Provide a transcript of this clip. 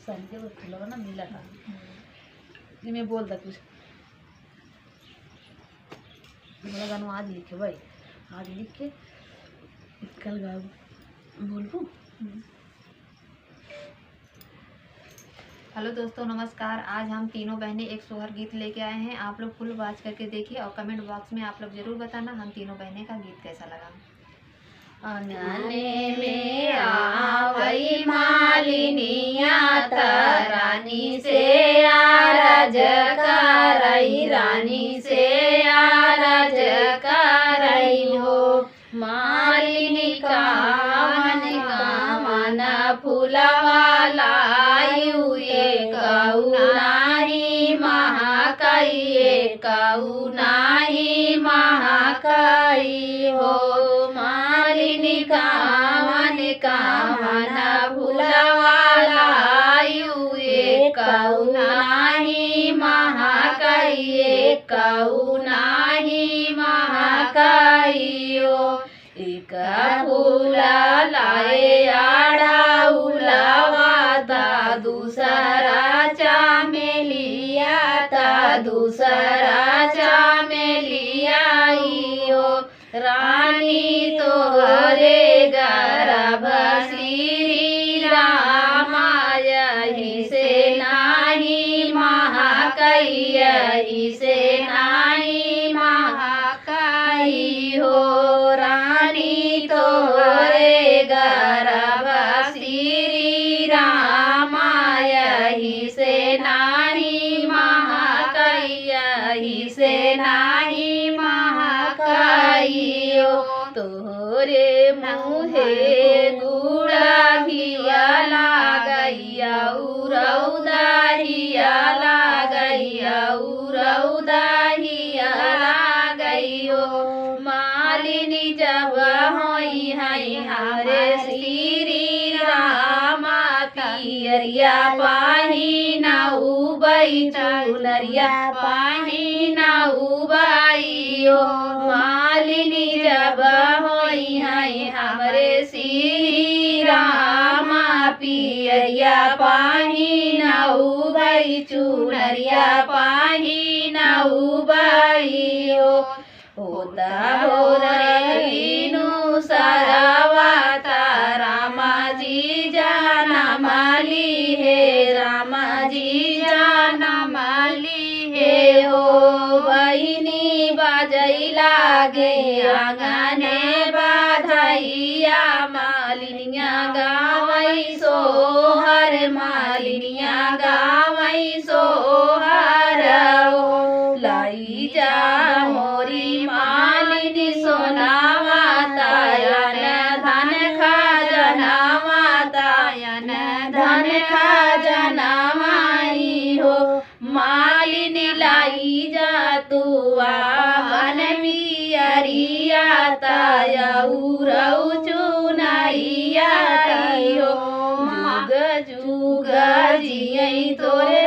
संजय को खिलाओ ना मिला था मैं बोल दा कुछ बोला गानों आज लिखे भाई आज लिख के कल गा बोलूँ। हेलो दोस्तों नमस्कार। आज हम तीनों बहनें एक सोहर गीत लेके आए हैं। आप लोग फुल वॉच करके देखिए और कमेंट बॉक्स में आप लोग जरूर बताना हम तीनों बहनें का गीत कैसा लगा। आंगने में आवई मालिनिया रानी से आरज करई रानी से आरज करई हो मालिनी का मन फूलवा लायु कऊ नाही महाकई कऊ नाही महाकई हो मालिनी का मन फूलवा लायु कऊ नाही महाकई कऊ नाही महाकई हो एक फूल लाए आड़ाउलवा ता दूसरा चमेलिया ता दूसरा चमेलिया हो रानी तोहरे गर्भ श्री रामा यही से नाही महाकई यही से नाही महाकई हो रानी तोहरे गर्भ श्री रामा यही से नाही महाकई यही से नाही महाकई हो तोहरे मुहे गुड़ा घिया लागैया उरौदाहिया लागैया उरौदाहिया लागैयो मालिनी जब होई है हरे श्री रामा पियरिया पाही ना उबई चुनरिया पाही ना उबईयो मालिनी जब होई है हमरे श्री रामा पियरिया पाही ना उबई चुनरिया पाही ना उबईयो होता हो रीनु सरवा रामा जी जाना माली है रामा जी जाना माली है हो बहिनी बाजई लागे आंगने बाधैया मालिनिया गावई सोहर मालिनिया गावई सोहर हो लाई जा मोरी मालिनी सोनावा तायन धन खजनावा तायन धन खजनावाई हो मालिनी लाई जा तुआ मन पियरिया ताया उरऊ चुनैया हो जुग जुग जियई तोरे